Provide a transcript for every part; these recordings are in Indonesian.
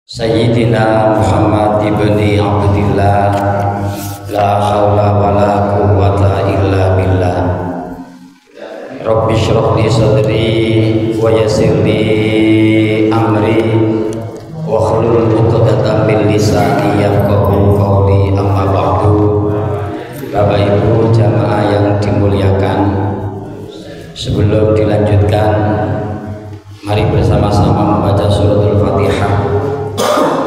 Sayyidina Muhammad ibni Abdillah, la haula wa la quwwata illa billah. Rabbi shrah li sadri wa yassir li amri wa hlul 'uqdatam min lisani yafqahu qawli. Amma ba'du. Bapak Ibu jamaah yang dimuliakan, sebelum dilanjutkan, mari bersama-sama membaca suratul Fatihah.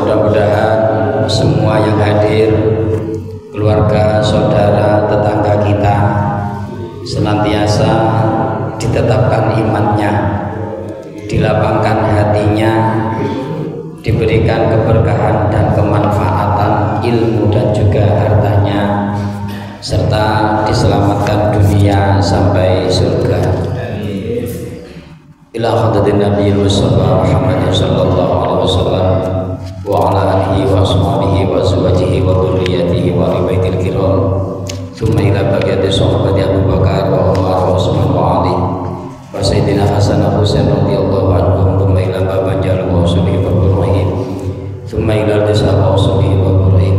Mudah-mudahan semua yang hadir, keluarga, saudara, tetangga kita senantiasa ditetapkan imannya, dilapangkan hatinya, diberikan keberkahan dan kemanfaatan ilmu dan juga hartanya, serta diselamatkan dunia sampai surga. Ila hadratin Nabi Muhammad sallallahu alaihi wasallam wa ala alihi wa ashabihi wa azwajihi wa dhurriyyatihi wa ribaitil kiram, thumma ila baqiyati sahabati Abu Bakar wa Umar wa Utsman wa Ali wa sayyidina Hasan wa Husain radhiyallahu anhum, thumma ila baban jalal wa usulihi wa buraihi, thumma ila tisab wa usulihi wa buraihi,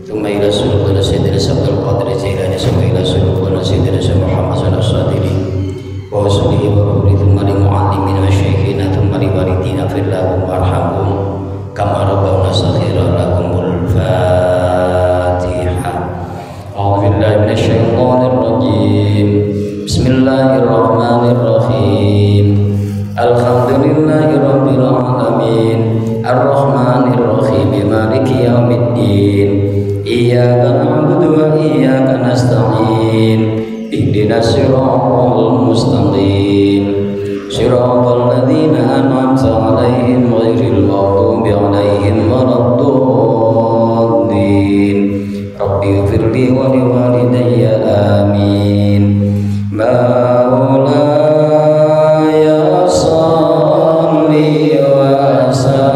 thumma ila sulukul sayyidina Abdul Qadir Jailani, thumma ila sulukul sayyidina Muhammad sallallahu alaihi wa usulihi wa buraihi, thumma li muallimina wa syekhina, thumma li walidina firlahum warhamhum kama rabbana saghira lahumul Fatihah. A'udzu billahi minasyaitonir rajim. Bismillahirrahmanirrahim. Alhamdulillahi rabbil alamin. Arrahmanir rahim. Maliki yaumiddin. Iyyaka na'budu wa iyyaka nasta'in. Ihdinas siratal mustaqim. Siratal ladzina an'amta 'alaihim ghairil maghdubi 'alaihim waladdallin. Rabbighfirli wa liwalidayya amin. Maulaya shalli wa sallim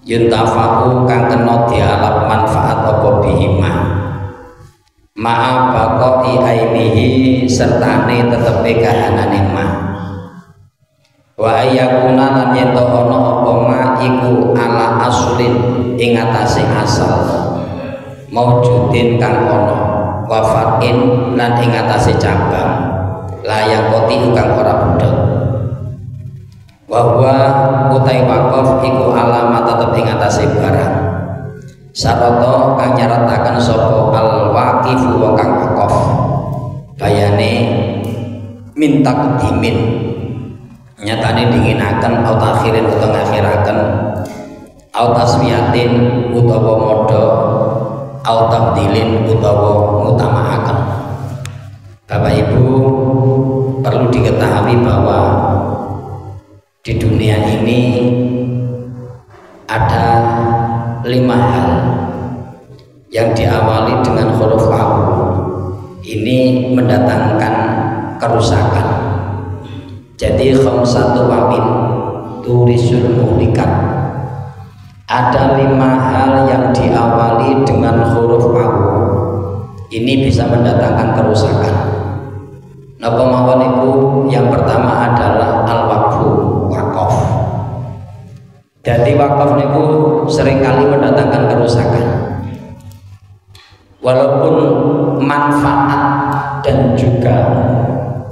yuntafa'u kang kena dialap manfaat apa bihima ma'a baqai ainihi sertane tetepe kahanane ma wa ayyakuna lan yen to ana apa ma iku ala aslin ing atase asal maujudin kang ana wafatin lan ing atase cabang layak koti kang ora budheg wa huwa utai waqaf iku alamat tetep ing atase barang sarata kang nyarataken sapa al waqif wa kang waqaf bayane minta kedimin nyatane dinginaken au takhirin utawa ngakhiraken au taswiyatin utawa modho au tabdilin utawa ngutamakaken. Bapak Ibu perlu diketahui bahwa di dunia ini ada 5 hal yang diawali dengan huruf waw ini mendatangkan kerusakan. Jadi khamsatu wawin turisul muhlikat. Ada 5 hal yang diawali dengan huruf waw ini bisa mendatangkan kerusakan. Napa mawon iku? Yang pertama adalah al-waqfu, waqaf. Jadi waqaf niku seringkali mendatangkan kerusakan. Walaupun manfaat dan juga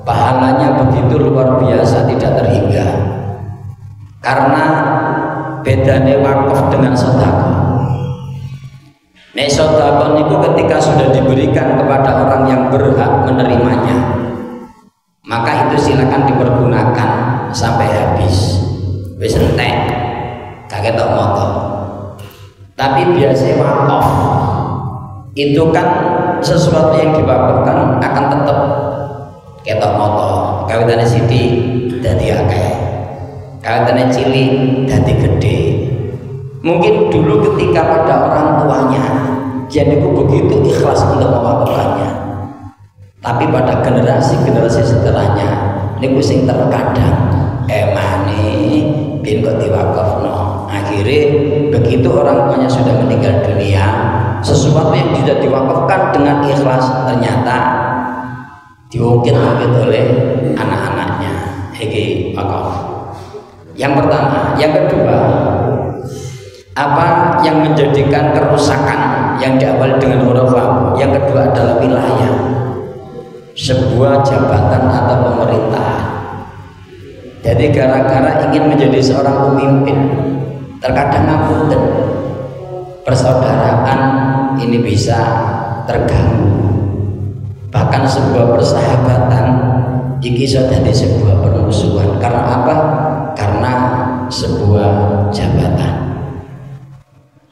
pahalanya begitu luar biasa tidak terhingga. Karena bedanya waqaf dengan sedekah. Nek sedekah niku ketika sudah diberikan kepada orang yang berhak menerimanya, maka itu silakan dipergunakan sampai habis. Wis entek, gak ketok moto. Tapi biasanya wakaf itu kan sesuatu yang diwakafkan akan tetap ketok moto. Kawitane sithik dadi akeh, kawitane cilik dadi gede. Mungkin dulu ketika pada orang tuanya dia niku begitu ikhlas untuk mewakafkannya. Tapi pada generasi-generasi setelahnya niku sing terkadang emane bin kok diwakafno. Akhirnya begitu orang tuanya sudah meninggal dunia, sesuatu yang sudah diwakafkan dengan ikhlas ternyata diungkit-ungkit oleh anak-anaknya. Iki wakaf. Yang pertama, yang kedua, apa yang menjadikan kerusakan yang diawali dengan huruf waw? Yang kedua adalah wilayah. Sebuah jabatan atau pemerintahan. Jadi gara-gara ingin menjadi seorang pemimpin, terkadang ngapunten, persaudaraan ini bisa terganggu. Bahkan sebuah persahabatan iki iso dadi sebuah permusuhan. Karena apa? Karena sebuah jabatan.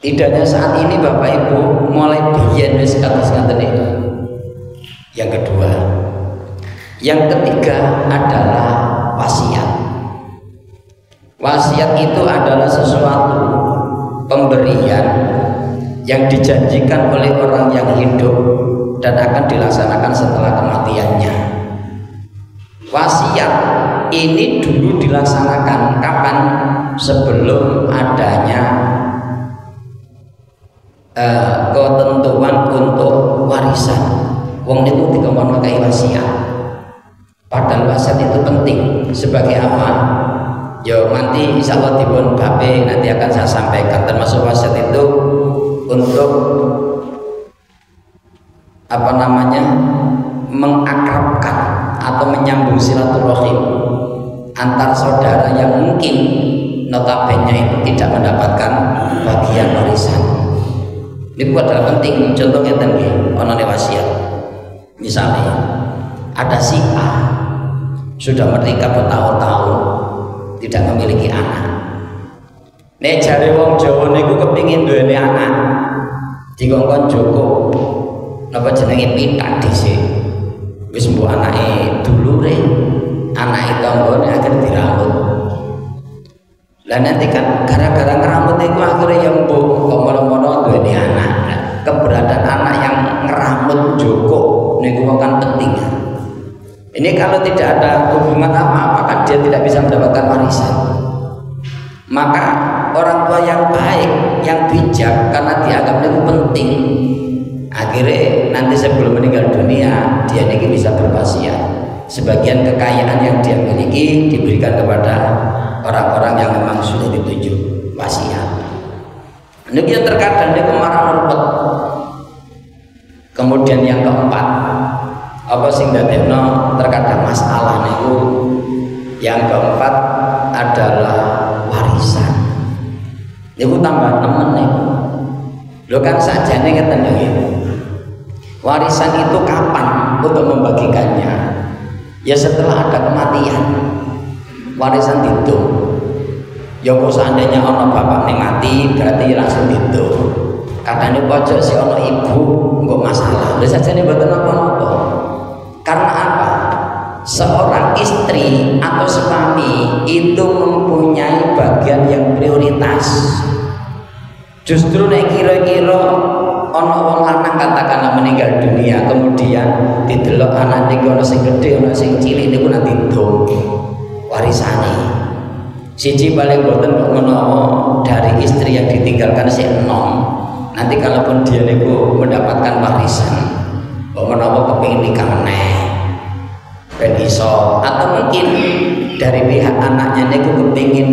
Tidaknya saat ini Bapak Ibu mulai biyen wis kados-kados itu. Yang kedua, yang ketiga adalah wasiat. Wasiat itu adalah sesuatu pemberian yang dijanjikan oleh orang yang hidup dan akan dilaksanakan setelah kematiannya. Wasiat ini dulu dilaksanakan kapan? Sebelum adanya ketentuan untuk warisan. Wong niku dikongkon pakai wasiat. Padahal wasiat itu penting sebagai apa? Yo nanti insya Allah dipun bape nanti akan saya sampaikan. Termasuk wasiat itu untuk apa namanya mengakrabkan atau menyambung silaturahim antar saudara yang mungkin notabene itu tidak mendapatkan bagian warisan. Ini adalah penting. Contohnya tadi ono wasiat. Misalnya ada si A sudah menikah bertahun-tahun tidak memiliki anak. Nek jare wong Jawa niku kepengin duweni anak, dikongkon Joko napa jenenge pitak dhisik. Wis mbok anake dulure, anake tanggane akhir diramut. Lah nanti kan gara-gara ngeramut niku akhirnya yang mbok kok mono-mono duweni anak. Keberadaan anak yang ngeramut Joko niku kan penting. Ini kalau tidak ada hubungan apa-apa kan dia tidak bisa mendapatkan warisan. Maka orang tua yang baik, yang bijak karena dianggap itu penting, akhirnya nanti sebelum meninggal dunia dia ini bisa berwasiat. sebagian kekayaan yang dia miliki diberikan kepada orang-orang yang memang sudah ditunjuk wasiat. Ini terkadang dia kemarah rupet. Kemudian yang keempat, apa sing dadekno terkadang masalah niku, yang keempat adalah warisan. Niku tambah nemen niku. Lho kan sajane ngeten nggih. Warisan itu kapan untuk membagikannya? Ya setelah ada kematian. Warisan dihitung. Ya kok seandainya ono bapak ning mati berarti langsung dihitung. Kadane pojok si ono ibu kok masalah. Lha sajane mboten apa-apa. Karena apa? Seorang istri atau suami itu mempunyai bagian yang prioritas. Justru nek kira-kira ana wong lanang katakanlah meninggal dunia, kemudian didelok anak iki ana sing gedhe ana sing cilik niku nanti ndong warisane. Siji paling boten kok menawa dari istri yang ditinggalkan sik enom. Nanti kalaupun dia niku mendapatkan warisan, kok menawa kepengin nikah meneh ben iso, atau mungkin dari pihak anaknya niku kepengin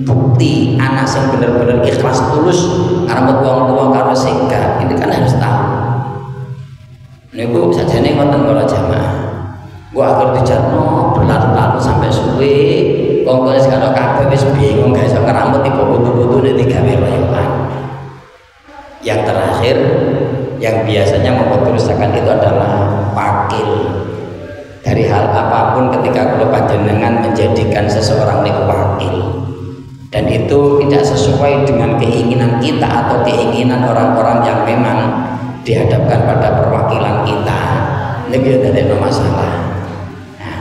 bukti anak sing bener-bener ikhlas tulus ngarep wong tua karo sing gak, ini kan harus tahu. Niku sajane wonten para jamaah. Gua agar dijarno berlarut-larut sampai suwe, wong tuwa wis karo kabeh wis bingung gak iso ngeramut iku putu-putune digawe royokan. Yang terakhir yang biasanya memperkerusakan itu adalah wakil. Dari hal apapun ketika kula panjenengan menjadikan seseorang niku wakil, dan itu tidak sesuai dengan keinginan kita atau keinginan orang-orang yang memang dihadapkan pada perwakilan kita, ini ada masalah. Nah,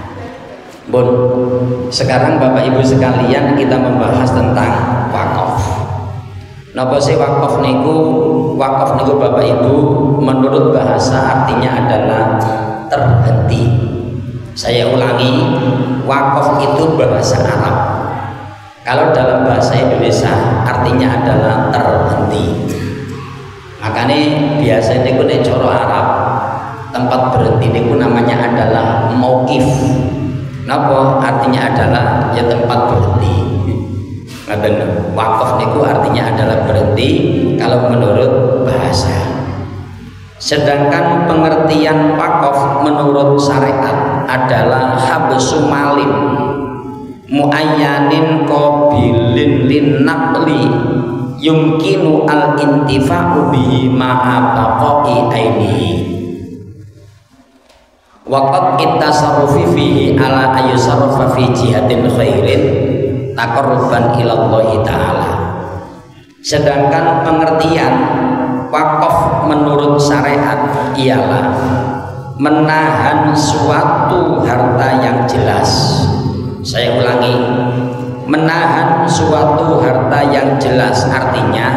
bon, sekarang Bapak Ibu sekalian kita membahas tentang wakaf. Napa sih wakaf niku? Wakaf niku Bapak Ibu menurut bahasa artinya adalah terhenti. Saya ulangi, wakaf itu bahasa Arab. Kalau dalam bahasa Indonesia artinya adalah terhenti. Makanya biasanya niku nek cara Arab tempat berhenti niku namanya adalah mauqif. Napa artinya adalah ya tempat berhenti. Ngaten wakaf niku artinya adalah berhenti kalau menurut bahasa. Sedangkan pengertian wakaf menurut syariat adalah habsu malin muayyanin qabilin lin naqli yumkinu al intifa'u bihi ma'a baqa'i ainihi wa qad ittasarrufi fihi ala ayyusarrafa fi jihadin khairin taqarruban ila Allah taala. Sedangkan pengertian wakaf menurut syariat ialah menahan suatu harta yang jelas. Saya ulangi, menahan suatu harta yang jelas artinya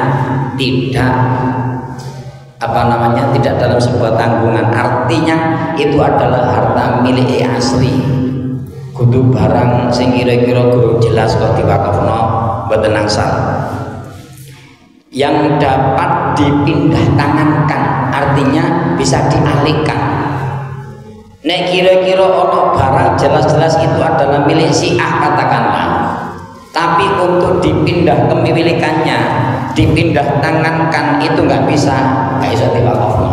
tidak tidak dalam sebuah tanggungan, artinya itu adalah harta milik asli. Kudu barang sing kira-kira guru jelas kok diwakafno mboten angsal. Yang dapat dipindah tangankan artinya bisa dialihkan. Nek kira-kira ono barang jelas-jelas itu adalah milik si A katakanlah, tapi untuk dipindah kepemilikannya, dipindah tangankan itu nggak bisa diwakafno.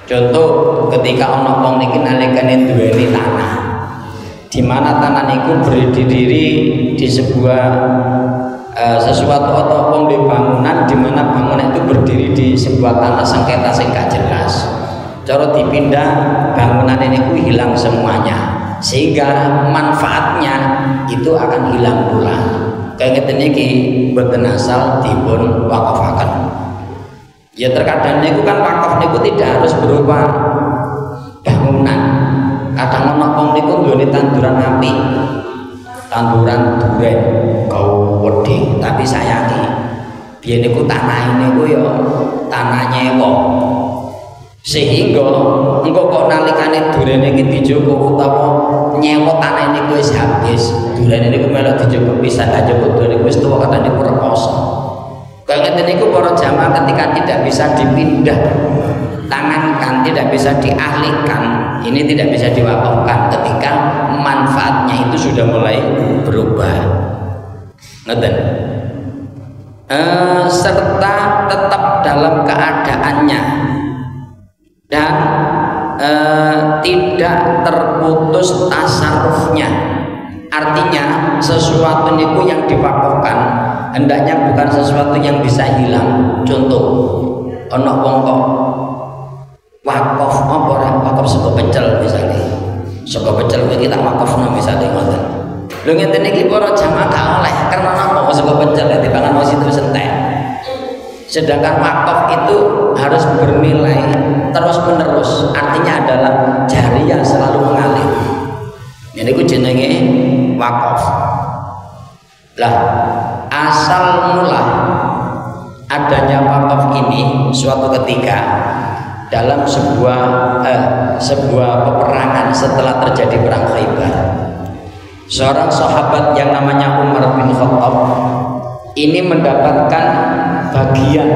Contoh ketika ono wong niki nalikane duweni tanah, di mana tanah niku berdiri di sebuah sesuatu atau wong di bangunan, di mana bangunan itu berdiri di sebuah tanah sengketa sing gak jelas. Cara dipindah bangunan ini hilang semuanya, sehingga manfaatnya itu akan hilang pula. Kayak ngeten iki mboten asal dipun wakafaken. Ya terkadang niku kan wakaf niku tidak harus berupa bangunan. Kadang ono wong niku nggone tanduran api, tanduran duren kau wedi, tapi sayangi biyen niku tanah niku ya tanah nyewa, sehingga engko kok nalikane durene iki dijogo utawa nyewa tanah niku wis habis, durene niku melok dijogo pisan aja durene wis tuwa kata niku rekoso. Kaya ngeten niku para jamaah ketika tidak bisa dipindah ditangankan, tidak bisa dialihkan, ini tidak bisa diwakafkan ketika manfaatnya itu sudah mulai berubah. Ngeten. Serta tetap dalam keadaannya dan tidak terputus tasarrufnya. Artinya sesuatu niku yang diwakafkan hendaknya bukan sesuatu yang bisa hilang. Contoh, ono wong kok wakaf apa ora wakaf sego pecel misalnya. Sego pecel kuwi kita wakafno misalnya ngoten. Lho ngeten iki para jamaah gak oleh karena napa sego pecel dipangan wis itu entek. Sedangkan wakaf itu harus bernilai terus menerus, artinya adalah jariyah, selalu mengalir. Ini ku jenenge wakaf. Lah asal mula adanya wakaf ini suatu ketika dalam sebuah peperangan setelah terjadi perang Khaybar. Seorang sahabat yang namanya Umar bin Khattab ini mendapatkan bagian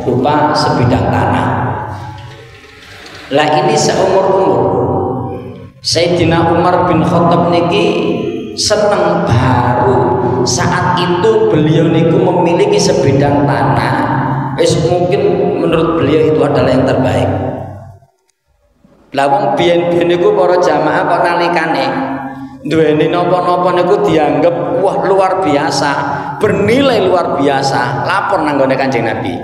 berupa sebidang tanah. Lah ini seumur-umur Sayyidina Umar bin Khattab niki seneng baru saat itu beliau niku memiliki sebidang tanah. Wis mungkin menurut beliau itu adalah yang terbaik. Lah wong biyen-biyen niku para jamaah kok nalikane duweni napa-napa niku dianggap wah luar biasa, bernilai luar biasa. Lapor nang gone Kanjeng Nabi.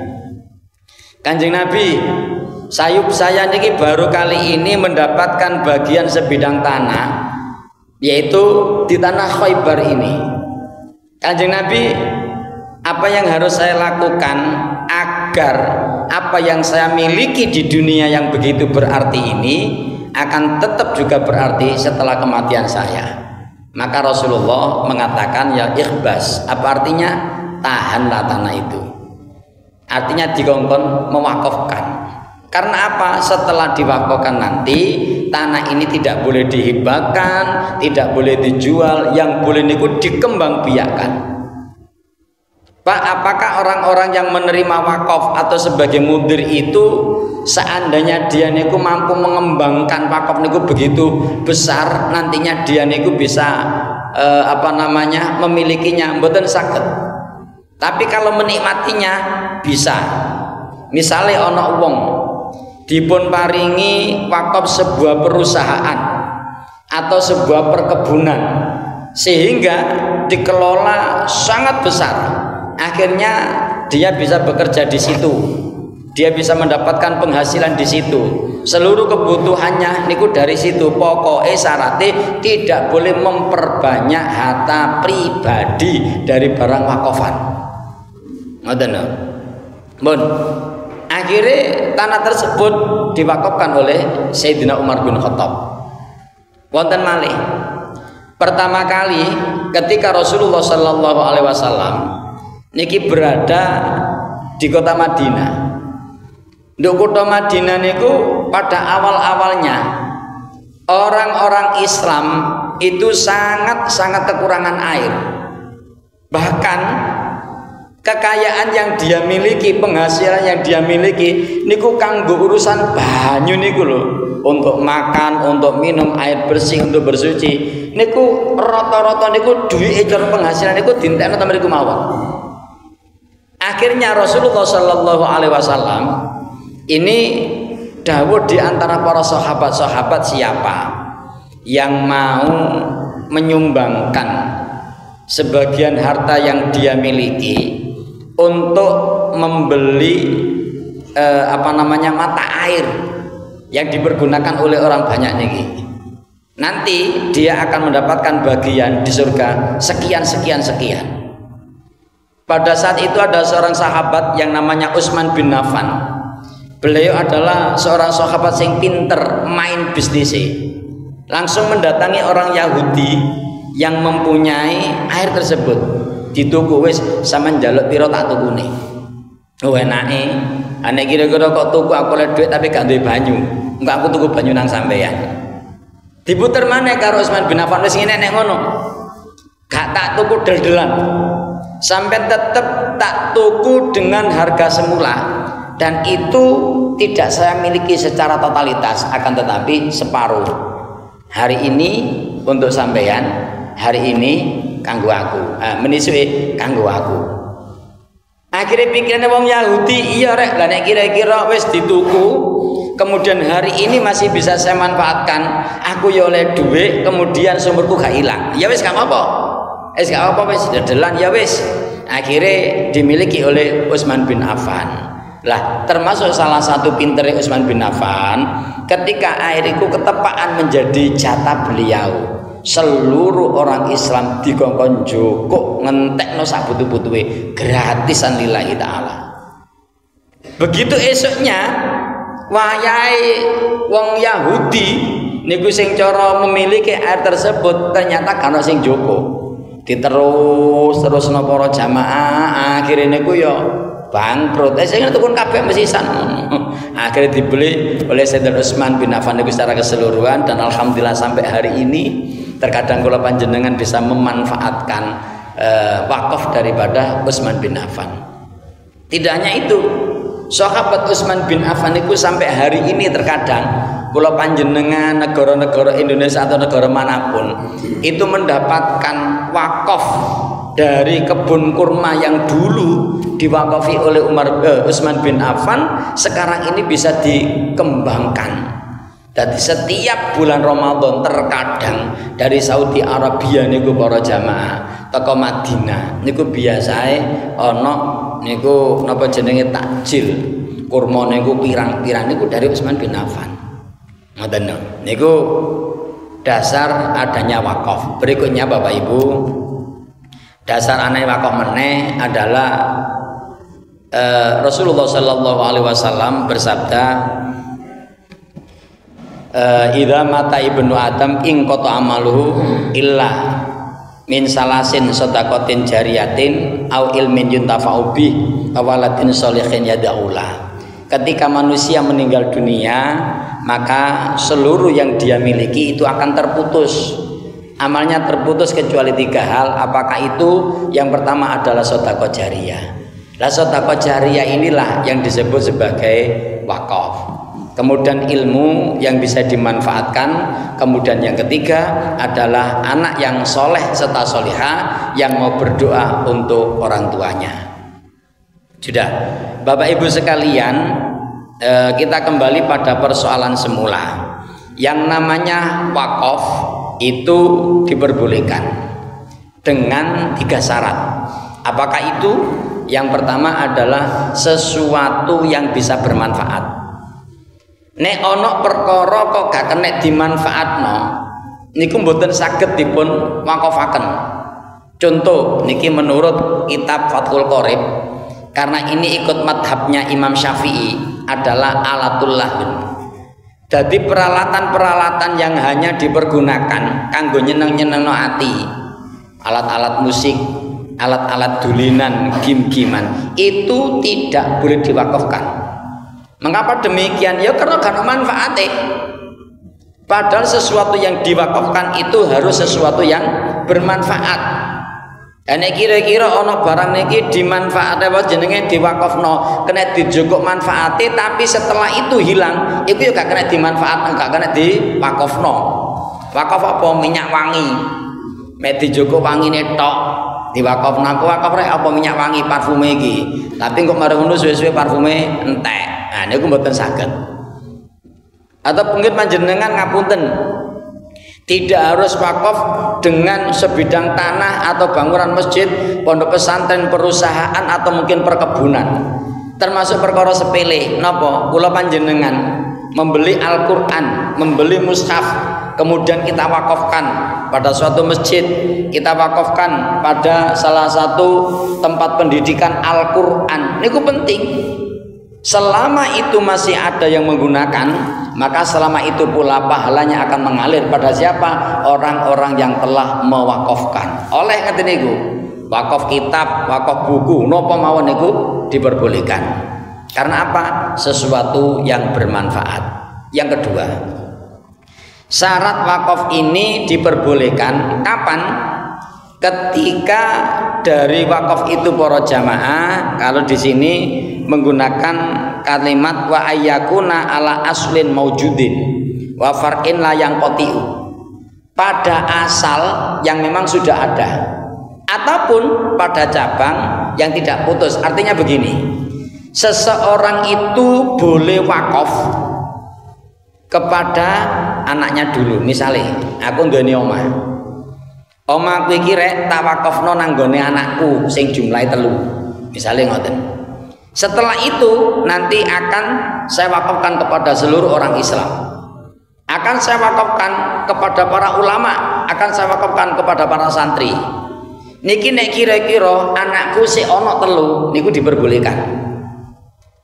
Kanjeng Nabi, sayup saya niki baru kali ini mendapatkan bagian sebidang tanah, yaitu di tanah Khaybar ini. Kanjeng Nabi, apa yang harus saya lakukan agar apa yang saya miliki di dunia yang begitu berarti ini akan tetap juga berarti setelah kematian saya? Maka Rasulullah mengatakan ya ikhbas. Apa artinya? Tahanlah tanah itu. Artinya dikongkon mewakafkan. Karena apa? Setelah diwakafkan nanti tanah ini tidak boleh dihibahkan, tidak boleh dijual, yang boleh niku dikembangbiakkan. Pak, apakah orang-orang yang menerima wakaf atau sebagai mudir itu seandainya dia niku mampu mengembangkan wakaf niku begitu besar, nantinya dia niku bisa memilikinya? Mboten saged. Tapi kalau menikmatinya bisa. Misalnya ana wong dipun paringi wakaf sebuah perusahaan atau sebuah perkebunan sehingga dikelola sangat besar, akhirnya dia bisa bekerja di situ, dia bisa mendapatkan penghasilan di situ, seluruh kebutuhannya niku dari situ. Pokoknya syaratnya tidak boleh memperbanyak harta pribadi dari barang wakafan. Ngoten lho. Mun akhirnya tanah tersebut diwakafkan oleh Sayyidina Umar bin Khattab. Wonten malih pertama kali ketika Rasulullah Sallallahu Alaihi Wasallam niki berada di kota Madinah. Di kota Madinah niku pada awal-awalnya orang-orang Islam itu sangat kekurangan air. Bahkan kekayaan yang dia miliki, penghasilan yang dia miliki niku kanggo urusan banyu niku lho, untuk makan, untuk minum, air bersih, untuk bersuci niku rata-rata niku duwike cara penghasilan niku dintekno ta mriku mawon. Akhirnya Rasulullah Sallallahu Alaihi Wasallam ini dawuh di antara para sahabat-sahabat, siapa yang mau menyumbangkan sebagian harta yang dia miliki untuk membeli mata air yang dipergunakan oleh orang banyak niki, nanti dia akan mendapatkan bagian di surga sekian. Pada saat itu ada seorang sahabat yang namanya Utsman bin Affan. Beliau adalah seorang sahabat yang pinter main bisnis. Langsung mendatangi orang Yahudi yang mempunyai air tersebut. Dituku, wis sampean njaluk pira tak tukune. Oh enake, ane kira-kira kok tuku aku oleh duit tapi gak duwe banyu. Enggak, aku tuku banyu nang sampeyan. Diputer maneh karo Utsman bin Affan, wis ngene nek ngono. Gak tak tuku del-delan. Sampai tetap tak tuku dengan harga semula, dan itu tidak saya miliki secara totalitas, akan tetapi separuh. Hari ini untuk sampean, hari ini kanggo aku, menisui kanggo aku. Akhirnya pikirannya wong Yahudi, iya rek, lah nek kira-kira wis dituku, kemudian hari ini masih bisa saya manfaatkan, aku ya oleh duit, kemudian sumberku gak hilang. Ya wis gak apa-apa. Gak apa-apa wis dedelan ya wis. Akhirnya dimiliki oleh Utsman bin Affan. Lah termasuk salah satu pinternya Utsman bin Affan, ketika air itu ketepaan menjadi jatah beliau, seluruh orang Islam dikongkon joko ngentekno sak butuh-butuhe gratisan lillahi ta'ala. Begitu esoknya wayahe wong Yahudi niku sing cara memiliki air tersebut ternyata kan sing joko. Diterus para jamaah akhirnya niku ya bangkrut. Sing tukun kabeh mesisan. Akhirnya dibeli oleh Sayyidina Utsman bin Affan niku secara keseluruhan, dan alhamdulillah sampai hari ini terkadang kula panjenengan bisa memanfaatkan wakaf daripada Utsman bin Affan. Tidak hanya itu, sahabat Utsman bin Affan itu sampai hari ini terkadang kula panjenengan negara-negara Indonesia atau negara manapun itu mendapatkan wakaf dari kebun kurma yang dulu diwakafi oleh Utsman bin Affan, sekarang ini bisa dikembangkan. Jadi setiap bulan Ramadan terkadang dari Saudi Arabia niku para jamaah teko Madinah niku biasae ana niku napa jenenge takjil kurma niku pirang-pirang niku dari Utsman bin Affan. Ngoten niku dasar adanya wakaf. Berikutnya Bapak Ibu, dasar aneh wakaf meneh adalah Rasulullah Shallallahu Alaihi Wasallam bersabda, idza mata ibnu Adam ing qata amaluhu illa min salasin shadaqatin jariyatin au ilmin yuntafa'u bih aw waladin sholihin yad'ulah. Ketika manusia meninggal dunia, maka seluruh yang dia miliki itu akan terputus. Amalnya terputus kecuali 3 hal. Apakah itu? Yang pertama adalah sedekah jariyah. Lah sedekah jariyah inilah yang disebut sebagai wakaf. Kemudian ilmu yang bisa dimanfaatkan. Kemudian yang ketiga adalah anak yang soleh serta solihah yang mau berdoa untuk orang tuanya. Sudah, Bapak Ibu sekalian, kita kembali pada persoalan semula. Yang namanya wakaf itu diperbolehkan dengan 3 syarat. Apakah itu? Yang pertama adalah sesuatu yang bisa bermanfaat. Nek ono perkara kok gak kena dimanfaatno, niku mboten saged dipun wakafaken. Contoh niki menurut kitab Fathul Qorib, karena ini ikut madhabnya Imam Syafi'i, adalah alatul lahun. Jadi peralatan-peralatan yang hanya dipergunakan kanggo nyeneng-nyenengno ati, alat-alat musik, alat-alat dulinan, gim-giman, itu tidak boleh diwakafkan. Mengapa demikian? Ya karena gak manfaatnya. Padahal sesuatu yang diwakafkan itu harus sesuatu yang bermanfaat. Dan kira-kira ono barang niki dimanfaatkan apa jenenge diwakafno, kena dijogok manfaatnya, tapi setelah itu hilang, itu juga kena dimanfaatkan, gak kena diwakafno. Wakaf apa? Minyak wangi. Mek dijogok wangine tok, diwakafno aku wakaf rek apa minyak wangi parfume iki. Tapi kok marang ngono suwe-suwe parfume entek. Nah niku mboten saged. Atau mungkin panjenengan ngapunten, tidak harus wakaf dengan sebidang tanah atau bangunan masjid, pondok pesantren, perusahaan atau mungkin perkebunan. Termasuk perkara sepele. Napa? Kula panjenengan membeli Al-Qur'an, membeli mushaf, kemudian kita wakafkan pada suatu masjid, kita wakafkan pada salah satu tempat pendidikan Al-Qur'an. Niku penting. Selama itu masih ada yang menggunakan, maka selama itu pula pahalanya akan mengalir pada siapa? Orang-orang yang telah mewakafkan. Oleh ngeten niku, wakaf kitab, wakaf buku, napa mawon niku diperbolehkan. Karena apa? Sesuatu yang bermanfaat. Yang kedua, syarat wakaf ini diperbolehkan kapan? Ketika dari wakaf itu para jamaah, kalau di sini menggunakan kalimat wa ayyakuna ala aslin maujudin wa far'in la yang qatiu, pada asal yang memang sudah ada ataupun pada cabang yang tidak putus. Artinya begini, seseorang itu boleh wakaf kepada anaknya dulu. Misalnya aku nduweni omah aku iki rek tak wakafno nang gone anakku sing jumlahe 3, misalnya ngoten. Setelah itu nanti akan saya wakafkan kepada seluruh orang Islam, akan saya wakafkan kepada para ulama, akan saya wakafkan kepada para santri. Niki nek kira-kira anakku si ono 3 niku diperbolehkan.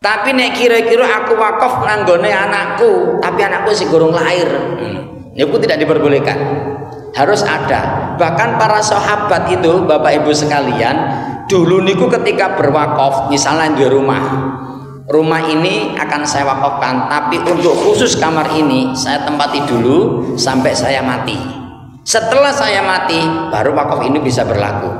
Tapi nek kira-kira aku wakaf nang gone anakku tapi anakku si gorong lahir, niku tidak diperbolehkan. Harus ada. Bahkan para sahabat itu, Bapak Ibu sekalian, dulu niku ketika berwakaf, misalnya di rumah ini akan saya wakafkan, tapi untuk khusus kamar ini saya tempati dulu sampai saya mati. Setelah saya mati baru wakaf ini bisa berlaku.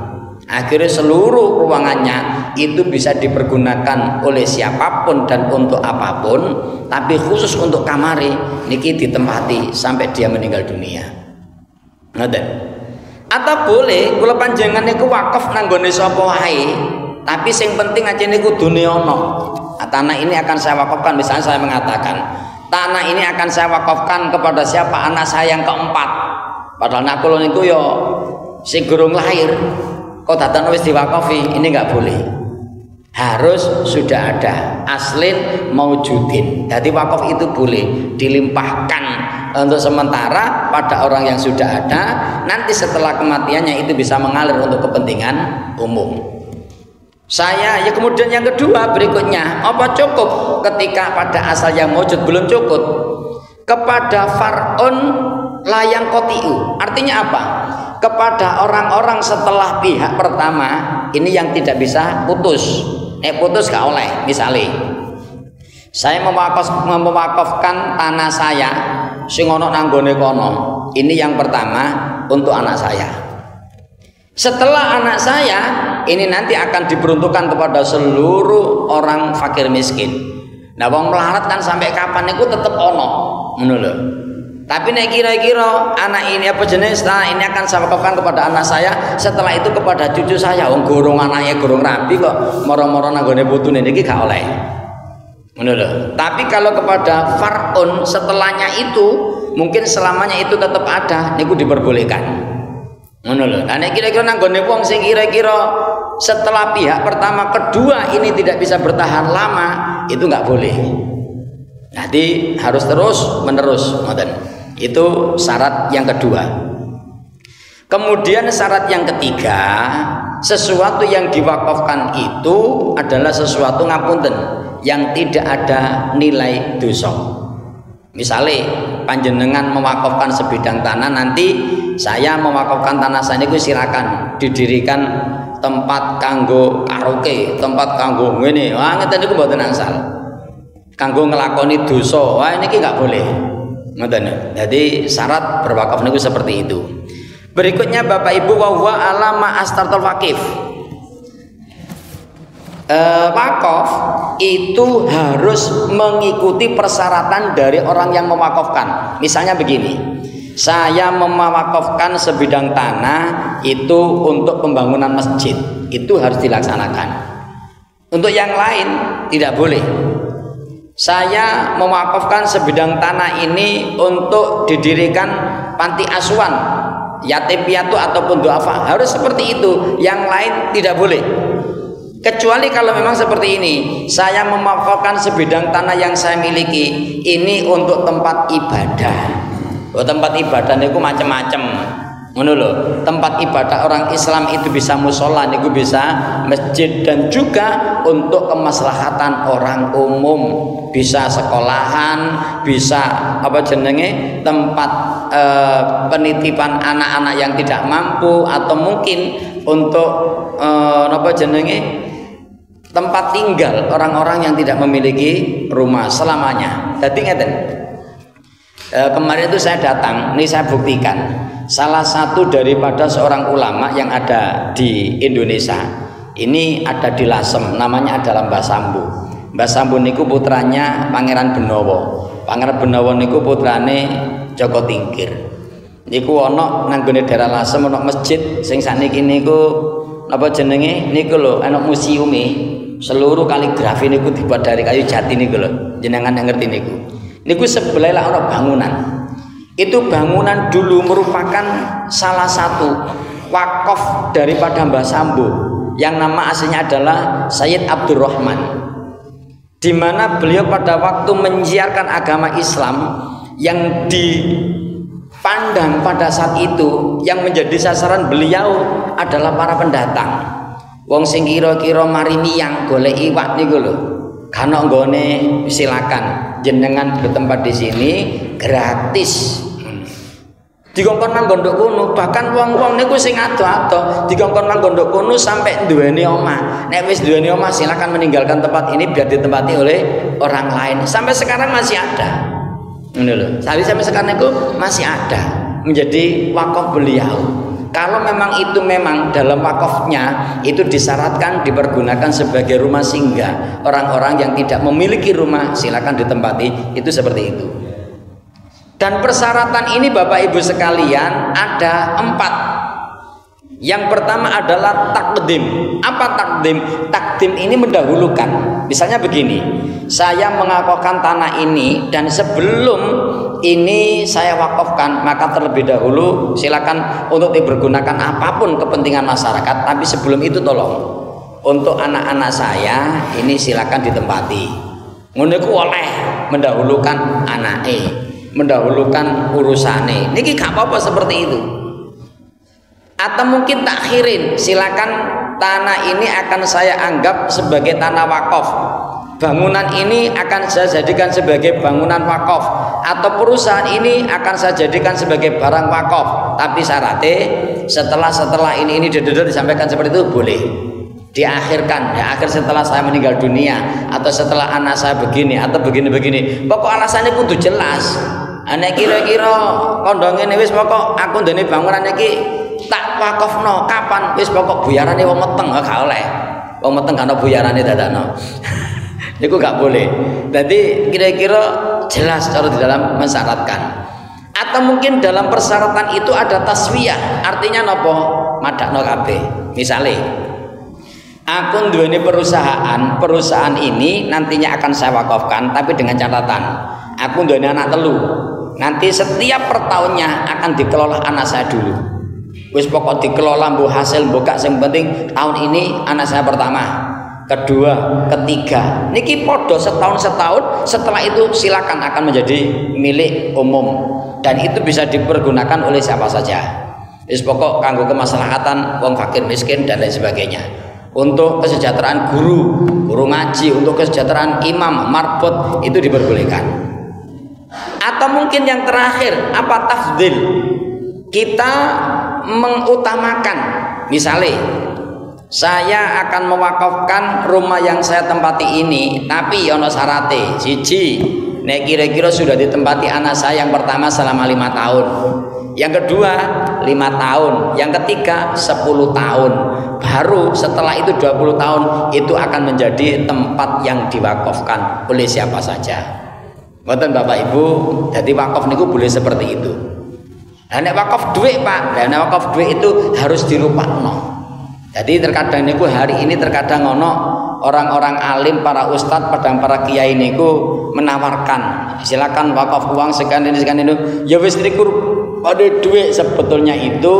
Akhirnya seluruh ruangannya itu bisa dipergunakan oleh siapapun dan untuk apapun, tapi khusus untuk kamar niki ditempati sampai dia meninggal dunia. Atau boleh kula panjenengan niku wakaf nang gone sapa wae, tapi sing penting aja niku kudune ana. Tanah ini akan saya wakafkan, misalnya saya mengatakan tanah ini akan saya wakafkan kepada siapa, anak saya yang keempat. Padahal anak kula niku yo sing durung lahir kok datang wis diwakafi, ini enggak boleh. Harus sudah ada aslin maujudin. Jadi wakaf itu boleh dilimpahkan untuk sementara pada orang yang sudah ada, nanti setelah kematiannya itu bisa mengalir untuk kepentingan umum. Ya kemudian yang kedua berikutnya, apa cukup ketika pada asal yang maujud belum cukup? Kepada far'un layang kotiu, artinya apa? Kepada orang-orang setelah pihak pertama ini yang tidak bisa putus. Putus gak oleh. Misalnya saya mewakafkan tanah saya sing ono nang gone kono. Ini yang pertama untuk anak saya. Setelah anak saya ini nanti akan diperuntukkan kepada seluruh orang fakir miskin. Nah wong melarat kan sampai kapan niku tetep ono, ngono lho. Tapi nek kira-kira anak ini apa jenis, nah ini akan saya wakafkan kepada anak saya, setelah itu kepada cucu saya. Wong gorong anaknya gorong rapi kok moro-moro nang gone putune niki gak oleh. Ngono lho. Tapi kalau kepada far'un setelahnya itu mungkin selamanya itu tetap ada, niku diperbolehkan. Ngono lho. Nah nek kira-kira nang gone wong sing kira-kira setelah pihak pertama kedua ini tidak bisa bertahan lama, itu nggak boleh. Jadi harus terus menerus, ngoten. Itu syarat yang kedua. Kemudian syarat yang ketiga, sesuatu yang diwakafkan itu adalah sesuatu ngapunten yang tidak ada nilai dosa. Misalnya panjenengan mewakafkan sebidang tanah, nanti saya mewakafkan tanah saya itu silakan didirikan tempat kanggo karaoke, tempat kanggo ngene. Wah ngeten niku mboten angsal. Kanggo ngelakoni dosa, wah ini nggak boleh. Ngoten. Jadi syarat berwakaf niku seperti itu. Berikutnya Bapak Ibu, wa huwa alama astartul waqif. Wakaf itu harus mengikuti persyaratan dari orang yang mewakafkan. Misalnya begini, saya mewakafkan sebidang tanah itu untuk pembangunan masjid, itu harus dilaksanakan. Untuk yang lain tidak boleh. Saya mewakafkan sebidang tanah ini untuk didirikan panti asuhan, yatim piatu ataupun duafa, harus seperti itu. Yang lain tidak boleh. Kecuali kalau memang seperti ini, saya mewakafkan sebidang tanah yang saya miliki ini untuk tempat ibadah. Tempat ibadah itu macam-macam. Ngono lho, tempat ibadah orang Islam itu bisa musola, niku bisa masjid, dan juga untuk kemaslahatan orang umum, bisa sekolahan, bisa apa jenenge tempat penitipan anak-anak yang tidak mampu, atau mungkin untuk apa jenenge tempat tinggal orang-orang yang tidak memiliki rumah selamanya. Jadi ngeten. Kemarin itu saya datang, ini saya buktikan. Salah satu daripada seorang ulama yang ada di Indonesia, ini ada di Lasem, namanya adalah Mbah Sambu. Mbah Sambu niku putranya Pangeran Benowo. Pangeran Benowo niku putrane Joko Tingkir. Niku ana nang gone daerah Lasem ana masjid sing sakniki niku napa jenenge niku lho, ana museume. Seluruh kaligrafi niku dibuat dari kayu jati niku lho. Jenengan ngerti niku. Niku sebelah lah ana bangunan. Itu bangunan dulu merupakan salah satu wakaf daripada Mbah Sambu yang nama aslinya adalah Sayyid Abdurrahman, di mana beliau pada waktu menyiarkan agama Islam yang dipandang pada saat itu yang menjadi sasaran beliau adalah para pendatang. Wong sing kira-kira mari miyang golek iwak niku lho. Kana nggone silakan jenengan bertempat di sini gratis. Dikongkon nang gondok kono, bahkan wong-wong niku sing ado-ado dikongkon nang gondok kono sampai duweni omah. Nek wis duweni omah silakan meninggalkan tempat ini biar ditempati oleh orang lain. Sampai sekarang masih ada. Ngono lho. Sampai sekarang itu masih ada menjadi wakaf beliau. Kalau memang itu memang dalam wakafnya itu disyaratkan dipergunakan sebagai rumah singgah orang-orang yang tidak memiliki rumah silakan ditempati, itu seperti itu. Dan persyaratan ini Bapak Ibu sekalian ada 4. Yang pertama adalah takdim. Apa takdim? Takdim ini mendahulukan. Misalnya begini, saya mengakofkan tanah ini dan sebelum ini saya wakafkan, maka terlebih dahulu silakan untuk dipergunakan apapun kepentingan masyarakat. Tapi sebelum itu tolong untuk anak-anak saya ini silakan ditempati. Ngono iku oleh mendahulukan anake, mendahulukan urusane. Niki gak apa-apa seperti itu. Atau mungkin takhirin, silakan tanah ini akan saya anggap sebagai tanah wakaf. Bangunan ini akan saya jadikan sebagai bangunan wakaf, atau perusahaan ini akan saya jadikan sebagai barang wakaf. Tapi syaratnya setelah ini disampaikan seperti itu boleh diakhirkan ya, akhir setelah saya meninggal dunia atau setelah anak saya begini atau begini. Pokok alasannya kudu jelas. Nek kira-kira kondonge wis pokok aku ndene bangunan iki tak wakafno kapan, wis pokok buyarane wong meteng gak oleh. Wong meteng kan buyarane dadakno. Itu gak boleh. Jadi kira-kira jelas cara di dalam mensyaratkan. Atau mungkin dalam persyaratan itu ada taswiyah. Artinya nopo? Madakno kabeh. Misale aku nduweni perusahaan ini nantinya akan saya wakafkan, tapi dengan catatan aku nduweni anak telu. Nanti setiap per tahunnya akan dikelola anak saya dulu. Wis pokok dikelola mbuh hasil mbok gak, sing penting tahun ini anak saya pertama, kedua, ketiga. Niki podo setahun, setelah itu silakan akan menjadi milik umum dan itu bisa dipergunakan oleh siapa saja. Wis pokok kanggo kemaslahatan wong fakir miskin dan lain sebagainya. Untuk kesejahteraan guru ngaji, untuk kesejahteraan imam marbot itu diperbolehkan. Atau mungkin yang terakhir apa, tafdil, kita mengutamakan. Misalnya saya akan mewakafkan rumah yang saya tempati ini, tapi ono syaratnya. Siji, nek kira-kira sudah ditempati anak saya yang pertama selama 5 tahun, yang kedua 5 tahun, yang ketiga 10 tahun, baru setelah itu 20 tahun itu akan menjadi tempat yang diwakafkan oleh siapa saja. Mboten Bapak Ibu, jadi wakaf niku boleh seperti itu. Nah, nek wakaf duit Pak, nek wakaf duit itu harus dirupakno. Jadi terkadang niku hari ini terkadang ono orang-orang alim, para ustadz, para kiai niku menawarkan silakan wakaf uang sekian ini ya wis niku ada duit sebetulnya itu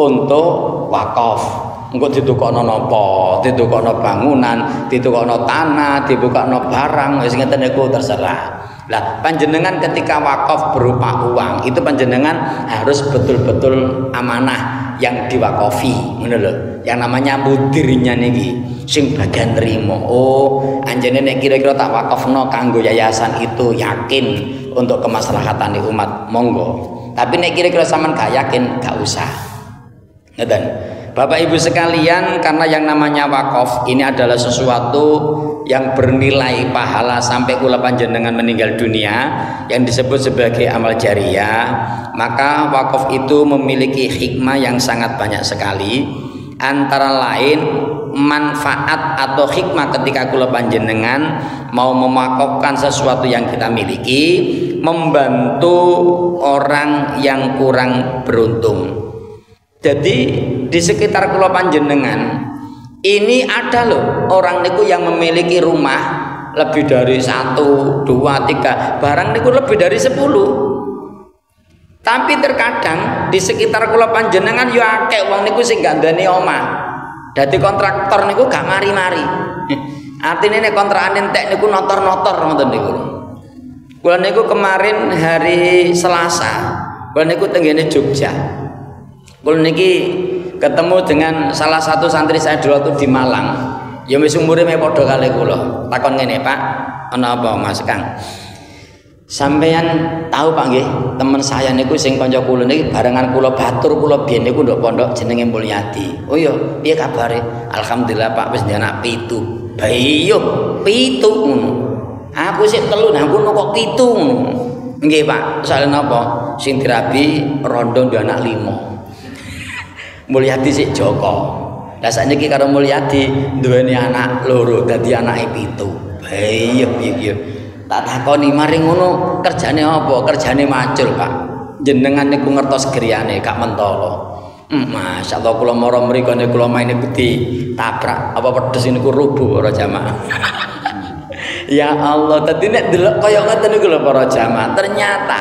untuk wakaf. Engko ditukokno napa, ditukokno bangunan, ditukokno tanah, dibukakno barang, wis ngeten niku terserah. Lah panjenengan ketika wakaf berupa uang itu panjenengan harus betul-betul amanah yang diwakafi, ngono lho. Yang namanya mudirnya niki sing bagian nrimo. Oh, anjene nek kira-kira tak wakafno kanggo yayasan itu yakin untuk kemaslahatan umat, monggo. Tapi nek kira-kira sampean gak yakin gak usah. Ngeten. Bapak Ibu sekalian, karena yang namanya wakaf ini adalah sesuatu yang bernilai pahala sampai kula panjenengan meninggal dunia, yang disebut sebagai amal jariyah, maka wakaf itu memiliki hikmah yang sangat banyak sekali. Antara lain manfaat atau hikmah ketika kula panjenengan mau mewakafkan sesuatu yang kita miliki, membantu orang yang kurang beruntung. Jadi di sekitar kula panjenengan ini ada loh orang niku yang memiliki rumah lebih dari 1, 2, 3, barang niku lebih dari 10. Tapi terkadang di sekitar kula panjenengan yo akeh wong niku sing gandane omah. Dadi kontraktor niku gak mari-mari. Artine nek kontrakan entek niku notor-notor ngoten niku. Kula niku kemarin hari Selasa, kula niku tenggene Jogja. Kula niki ketemu dengan salah satu santri saya dulu waktu di Malang. Ya wis umure mek padha kali kula. Takon ngene, Pak, ana apa Mas Kang? Sampeyan tahu Pak nggih, teman saya niku sing kanca kula niki barengan kula batur kula biyen niku ndok pondok jenenge Mulyadi. Oh iya, piye kabare? Alhamdulillah Pak wis anak 7. Bayi yo 7 ngono. Aku sik 3, nah aku kok 7 ngono. Nggih Pak, soal napa? Sing dirabi rondo ndek anak 5. Mulyadi sik Joko. Lah sakniki karo Mulyadi duweni anak loro dadi anake 7. Bayi piye. Tak takoni mari ngono kerjane apa? Kerjane macul, Pak. Jenengan niku ngertos griyane gak mentolo. Masyaallah kula mara mriko niku kula maine gede tabrak apa pedes niku rubuh para jamaah. Ya Allah, dadi nek delok kaya ngoten niku lho para jamaah. Ternyata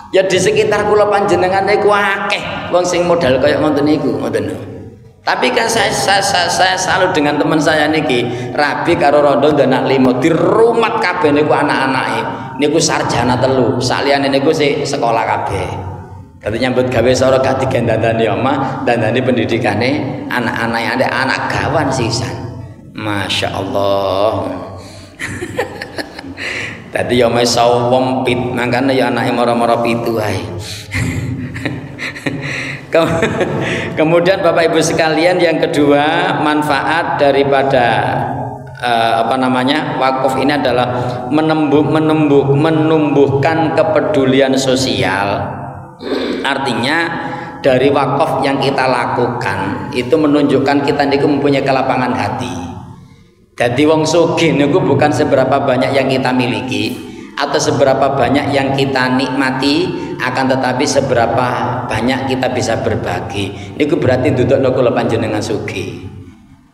ya di sekitar kula panjenengan niku akeh wong sing modal kaya ngoten niku, ngoten. Tapi kan saya salut dengan teman saya niki, rabi karo rondo anak 5 dirumat kabeh niku anak-anake. Niku sarjana 3, saliyane niku sik sekolah kabeh. Dadi nyambut gawe sora gak digandandani omah, dandani pendidikane anak-anake anak gawan sisan. Masya Allah. Tadi ya mai sawom pit, makane ya anake mara-mara 7 ae. Kemudian Bapak Ibu sekalian, yang kedua manfaat daripada wakaf ini adalah menumbuhkan kepedulian sosial. Artinya dari wakaf yang kita lakukan itu menunjukkan kita niku mempunyai kelapangan hati. Jadi wong sugih niku bukan seberapa banyak yang kita miliki atau seberapa banyak yang kita nikmati, akan tetapi seberapa banyak kita bisa berbagi. Niku berarti ndudukno kula panjenengan sugih.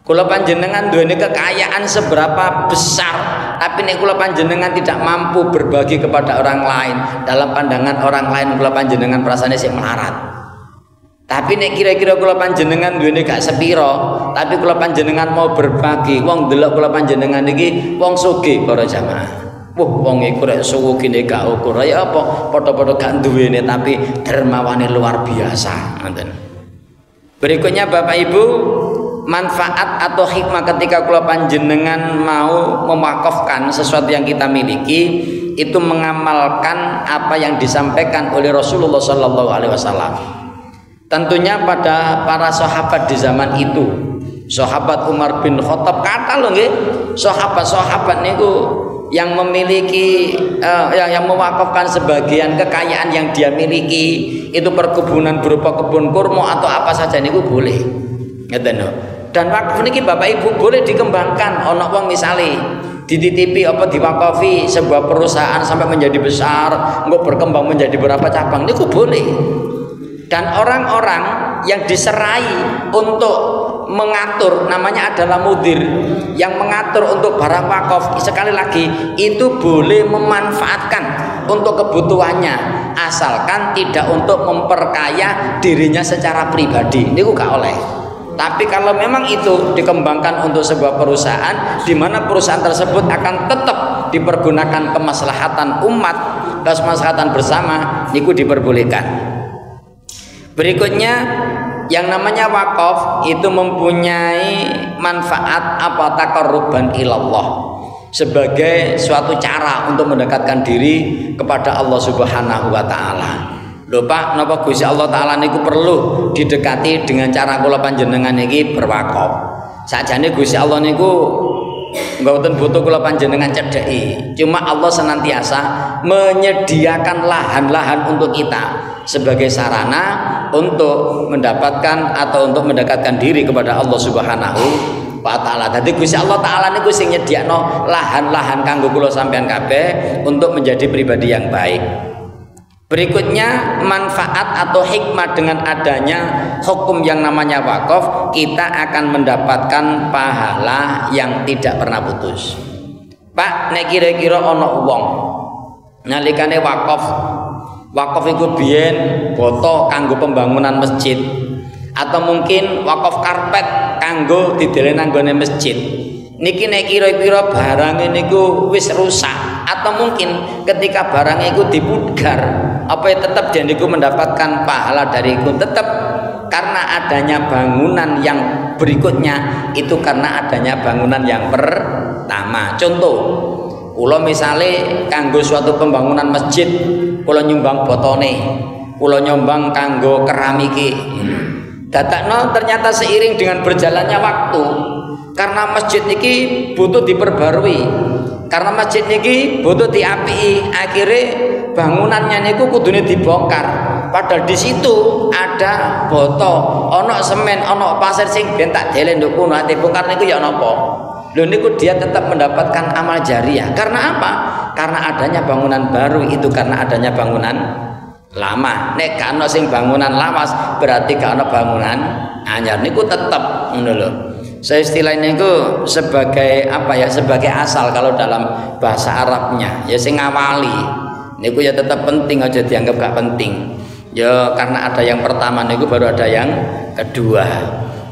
Kula panjenengan duweni kekayaan seberapa besar, tapi nek kula panjenengan tidak mampu berbagi kepada orang lain, dalam pandangan orang lain kula panjenengan perasaane sik melarat. Tapi nek kira-kira kula panjenengan duweni gak sepiro, tapi kula panjenengan mau berbagi, wong delok kula panjenengan niki wong sugih para jamaah. Wong iku rek suwu gene gak ukur ya apa padha-padha gak duwene tapi dermawane luar biasa, ngoten. Berikutnya Bapak Ibu, manfaat atau hikmah ketika kula panjenengan mau mewakafkan sesuatu yang kita miliki, itu mengamalkan apa yang disampaikan oleh Rasulullah sallallahu alaihi wasallam. Tentunya pada para sahabat di zaman itu, sahabat Umar bin Khattab kata lho nggih, sahabat-sahabat niku yang memiliki yang mewakafkan sebagian kekayaan yang dia miliki, itu perkebunan berupa kebun kurma atau apa saja niku boleh. Ngeten lho. Dan wakaf niki Bapak Ibu boleh dikembangkan. Ana wong misale dititipi apa diwakafi sebuah perusahaan sampai menjadi besar, engko berkembang menjadi berapa cabang niku boleh. Dan orang-orang yang diserai untuk mengatur, namanya adalah mudir, yang mengatur untuk barang wakaf, sekali lagi itu boleh memanfaatkan untuk kebutuhannya, asalkan tidak untuk memperkaya dirinya secara pribadi, ini gak oleh. Tapi kalau memang itu dikembangkan untuk sebuah perusahaan, di mana perusahaan tersebut akan tetap dipergunakan kemaslahatan umat, kemaslahatan bersama, itu diperbolehkan. Berikutnya, yang namanya wakaf itu mempunyai manfaat apa taqarruban ilallah, sebagai suatu cara untuk mendekatkan diri kepada Allah Subhanahu wa taala. Lho Pak, napa Gusti Allah taala niku perlu didekati dengan cara kula panjenengan iki berwakaf. Sakjane Gusti Allah niku mboten butuh kula panjenengan cedheki. Cuma Allah senantiasa menyediakan lahan-lahan untuk kita sebagai sarana untuk mendapatkan atau untuk mendekatkan diri kepada Allah Subhanahu wa taala. Dadi Gusti Allah taala niku sing nyediakno lahan-lahan kanggo kula sampean kabeh untuk menjadi pribadi yang baik. Berikutnya, manfaat atau hikmah dengan adanya hukum yang namanya wakaf, kita akan mendapatkan pahala yang tidak pernah putus. Pak, nek kira-kira ana wong nalikane wakaf iku biyen boto kanggo pembangunan masjid, atau mungkin wakaf karpet kanggo didele nang gone masjid. Niki nek kira-kira barang niku wis rusak, atau mungkin ketika barang itu dipudar, apa ya tetap dia niku mendapatkan pahala dari itu, tetap karena adanya bangunan yang berikutnya itu, karena adanya bangunan yang pertama. Contoh, kula misale kanggo suatu pembangunan masjid, kula nyumbang botone, kula nyumbang kanggo keramiki. Dadakno ternyata seiring dengan berjalannya waktu, karena masjid niki butuh diperbarui, karena masjid niki butuh diapii, akhirnya bangunannya niku kudune dibongkar. Padahal di situ ada boto, ono semen, ono pasir sing ben tak delen nduk kuno dibongkar niku ya napa? Lho niku dia tetap mendapatkan amal jariah. Karena apa? Karena adanya bangunan baru itu, karena adanya bangunan lama. Nek gak ono sing bangunan lawas berarti gak ono bangunan anyar, niku tetep ngono lho. Saya istilahnya itu sebagai apa ya, sebagai asal kalau dalam bahasa Arabnya ya, sing ngawali niku ya tetap penting, aja dianggap gak penting ya, karena ada yang pertama niku baru ada yang kedua.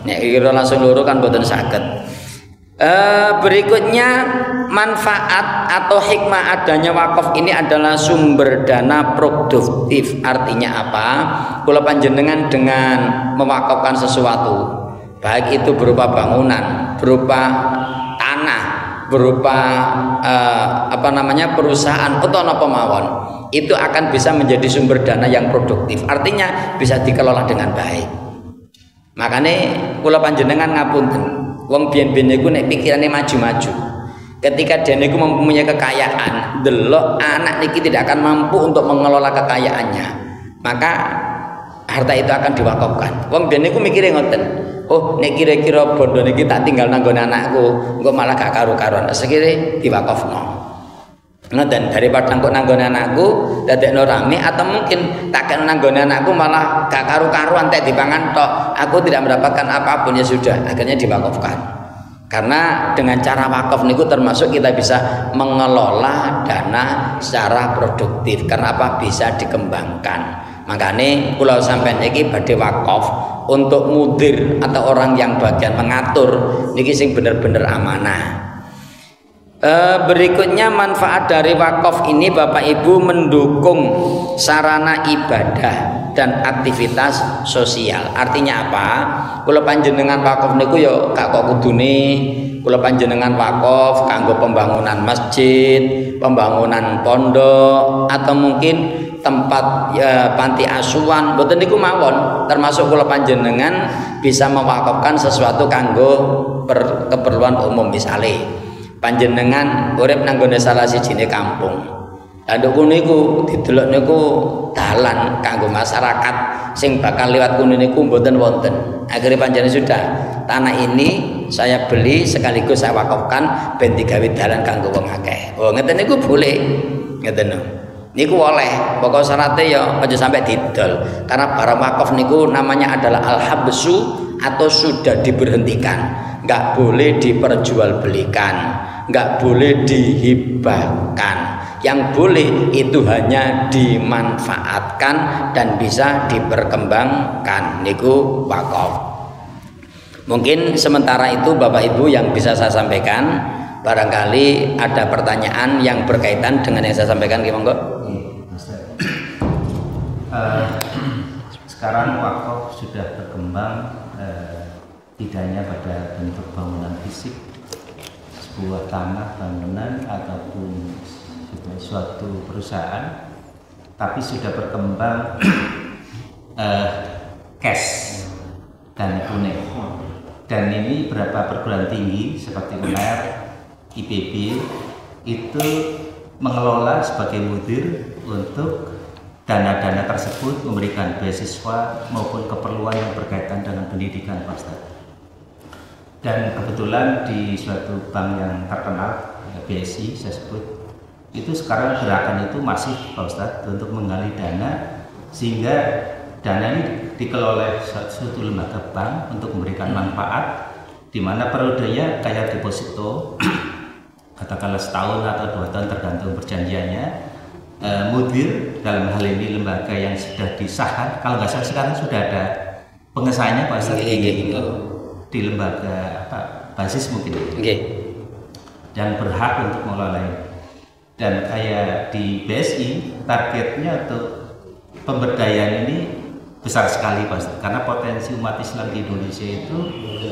Nek kira langsung loro kan boten saged. Berikutnya, manfaat atau hikmah adanya wakaf ini adalah sumber dana produktif. Artinya apa? Kula panjenengan dengan mewakafkan sesuatu, baik itu berupa bangunan, berupa tanah, berupa perusahaan atau apa mawon, itu akan bisa menjadi sumber dana yang produktif. Artinya bisa dikelola dengan baik. Makanya kula panjenengan ngapunten, wong biyen-biyen niku nek pikirane maju-maju, ketika dia niku mempunyai kekayaan, delok anak niki tidak akan mampu untuk mengelola kekayaannya, maka harta itu akan diwakafkan. Wong biyen niku mikire ngoten, oh nek kira-kira bondo niki tak tinggal nang gone anakku, engko malah gak karu-karuan, sekire diwakafno. Ngoten, daripada engko nang gone anakku dadekno rame, atau mungkin tak kene nang gone anakku malah gak karu-karuan tek dipangan tok, aku tidak mendapatkan apapun, ya sudah, akhirnya diwakafkan. Karena dengan cara wakaf niku termasuk kita bisa mengelola dana secara produktif. Karena apa? Bisa dikembangkan. Makanya pulau sampean iki badhe wakaf untuk mudir atau orang yang bagian mengatur niki sing bener-bener amanah. Berikutnya, manfaat dari wakaf ini Bapak Ibu mendukung sarana ibadah dan aktivitas sosial. Artinya apa? Kula panjenengan wakaf niku ya gak kok kudune kula panjenengan wakaf kanggo pembangunan masjid, pembangunan pondok, atau mungkin tempat panti asuhan, mboten niku mawon. Termasuk kula panjenengan bisa mewakafkan sesuatu kanggo keperluan umum. Misale panjenengan urip nang gone salah sijine kampung, anduk niku didelok niku dalan kanggo masyarakat sing bakal liwat kuno niku mboten wonten. Akhirnya panjenengan sudah, tanah ini saya beli sekaligus saya wakafkan ben digawe dalan kanggo wong akeh. Oh ngeten niku boleh, ngeten niku oleh. Pokok syaratnya ya aja sampai didol, karena barang wakaf niku namanya adalah al-habsu atau sudah diberhentikan, nggak boleh diperjualbelikan, nggak boleh dihibahkan. Yang boleh itu hanya dimanfaatkan dan bisa diperkembangkan, niku wakaf. Mungkin sementara itu Bapak Ibu yang bisa saya sampaikan. Barangkali ada pertanyaan yang berkaitan dengan yang saya sampaikan, monggo. Sekarang wakaf sudah berkembang, tidak hanya pada bentuk bangunan fisik, sebuah tanah bangunan ataupun suatu perusahaan, tapi sudah berkembang cash dan tunai. Dan ini beberapa perguruan tinggi seperti UNER, IPB itu mengelola sebagai mudir untuk dana-dana tersebut memberikan beasiswa maupun keperluan yang berkaitan dengan pendidikan, Pak Ustadz. Dan kebetulan di suatu bank yang terkenal, BSI saya sebut, itu sekarang gerakan itu masih, Pak Ustadz, untuk menggali dana, sehingga dana ini dikelola suatu lembaga bank untuk memberikan manfaat, di mana periodenya kayak deposito, katakanlah setahun atau 2 tahun tergantung perjanjiannya. Mudir dalam hal ini lembaga yang sudah disahkan, kalau nggak salah sekarang sudah ada pengesahannya, Pak Ustadz, di lembaga basis mungkin, dan berhak untuk mengelola ini. Dan kayak di BSI targetnya untuk pemberdayaan ini besar sekali, Pak, karena potensi umat Islam di Indonesia itu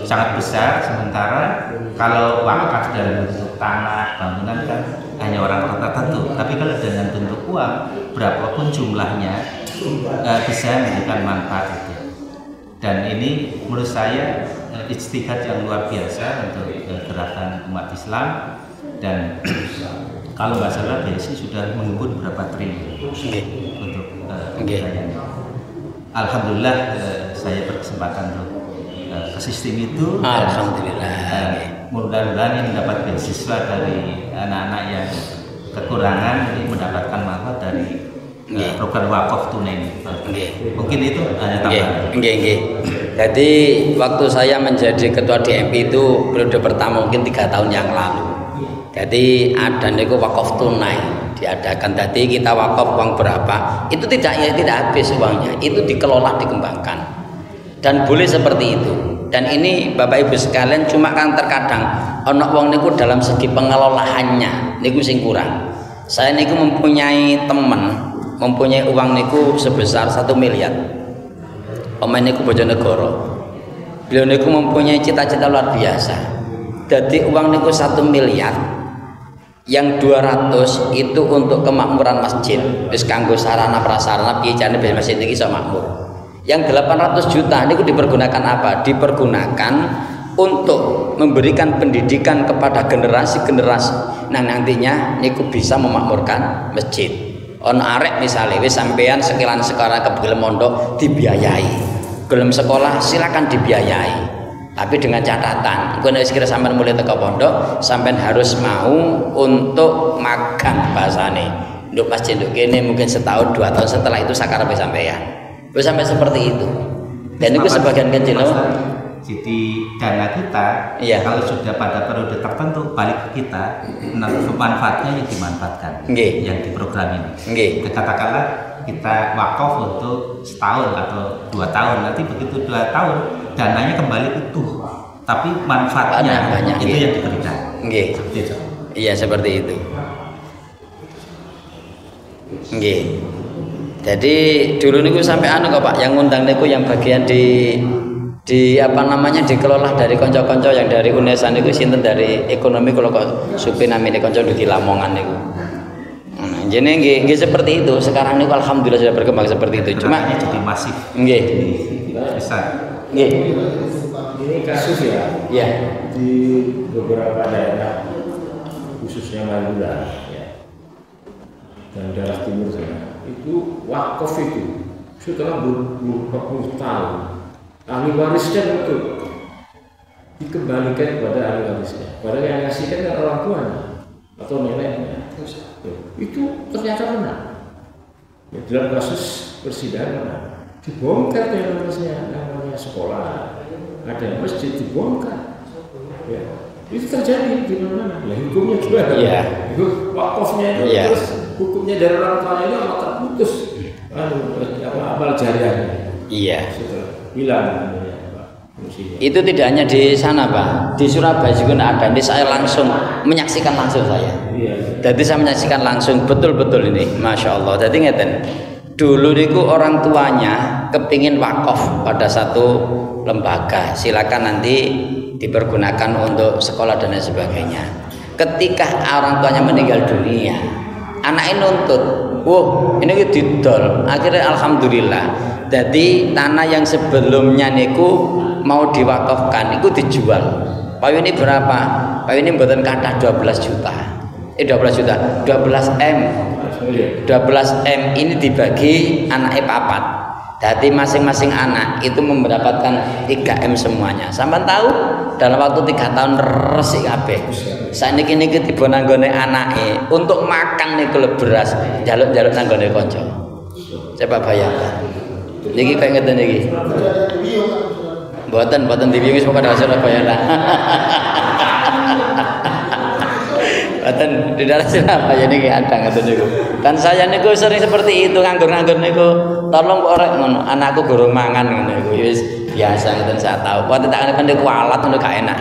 sangat besar. Sementara kalau wakaf dalam bentuk tanah, bangunan kan hanya orang tertentu, tapi kalau dengan bentuk uang berapapun jumlahnya bisa memberikan manfaat itu. Dan ini menurut saya ijtihad yang luar biasa untuk gerakan umat Islam. Dan kalau nggak salah BSI sudah menghimpun berapa triliun untuk pemberdayaan. Alhamdulillah saya berkesempatan untuk ke sistem itu. Alhamdulillah. Mudah-mudahan yang mendapat beasiswa dari anak-anak yang kekurangan ini mendapatkan manfaat dari program wakaf tunai. Mungkin itu hanya tambahan. Jadi waktu saya menjadi ketua DMP itu periode pertama mungkin 3 tahun yang lalu. Jadi ada niku wakaf tunai diadakan. Tadi kita wakaf uang berapa? Itu tidak habis uangnya. Itu dikelola, dikembangkan. Dan boleh seperti itu. Dan ini Bapak Ibu sekalian, cuma kan terkadang ono wong niku dalam segi pengelolaannya niku sing kurang. Saya niku mempunyai teman, mempunyai uang niku sebesar 1 miliar. Omen niku Bojonegoro. Beliau niku mempunyai cita-cita luar biasa. Jadi uang niku 1 miliar. Yang 200 itu untuk kemakmuran masjid, wis kanggo sarana prasarana piye carane masjid iki iso makmur. Yang 800 juta niku dipergunakan apa? Dipergunakan untuk memberikan pendidikan kepada generasi-generasi. Nah, nantinya niku bisa memakmurkan masjid. On arek misalnya wis sampean sekilan sekarang kegelem mondok dibiayai. Gelem sekolah silakan dibiayai. Tapi dengan catatan, gue nek kira sampean mulai teko pondok, sampean harus mau untuk magang bahasane. Nduk masjid nduk kene mungkin setahun 2 tahun setelah itu sakarepe sampean. Wis sampai seperti itu. Dan itu sebagian kecil. Jadi dana kita kalau sudah pada periode tertentu balik ke kita, manfaatnya yang dimanfaatkan, yang diprogram ini. Katakanlah kita wakaf untuk setahun atau 2 tahun, nanti begitu 2 tahun dananya kembali utuh, tapi manfaatnya banyak, itu yang diberikan. Iya seperti itu. Jadi dulu niku sampai kok Pak, yang ngundang niku yang bagian di apa namanya dikelola dari konco-konco yang dari UNESA niku sinten dari ekonomi kalau kok supir namine konco di Lamongan niku. Jadi nggih seperti itu. Sekarang niku alhamdulillah sudah berkembang seperti itu. Cuma jadi masif. Besar. Ini kasus ya. Iya. Di beberapa daerah khususnya Madura ya. Dan daerah timur sana itu wakaf itu setelah berpuluh tahun ahli warisnya itu dikembalikan kepada ahli warisnya, padahal yang ngasihkan kan orang tuanya atau neneknya. Itu ternyata benar ya, dalam kasus persidangan dibongkar namanya sekolah, ada masjid dibongkar ya. Itu terjadi di mana-mana ya, hukumnya juga wakafnya itu terus hukumnya dari orang tuanya itu amat terputus amal jariahnya hilang. Itu tidak hanya di sana Pak, di Surabaya juga ada. Ini saya langsung menyaksikan langsung saya. Jadi saya menyaksikan langsung betul-betul ini, masya Allah. Jadi ngeten, dulu niku orang tuanya kepingin wakaf pada satu lembaga, silakan nanti dipergunakan untuk sekolah dan lain sebagainya. Ketika orang tuanya meninggal dunia, anaknya nuntut ini didol. Akhirnya alhamdulillah. Jadi tanah yang sebelumnya niku mau diwakafkan itu dijual. Payu ini berapa? Payu ini mboten kathah 12 juta. 12 juta, 12 M. 12 M ini dibagi anaknya papat. Jadi masing-masing anak itu mendapatkan 3 M semuanya. Sampeyan tahu dalam waktu 3 tahun resik kabeh. Saiki niki tiba nanggone anake untuk makan niku beras, jaluk-jaluk nanggone kanca. Coba bayangkan. Niki kaya ngeten niki. Mboten dibimbing wis pada Surabaya lah. Mboten di daerah Surabaya niki ada ngeten niku. Kan saya niku sering seperti itu nganggur-nganggur niku. Tolong kok rek ngono, anakku gorong mangan ngono iku. Wis biasa ngeten saya tahu. Kok tak kan kualat ngono gak enak.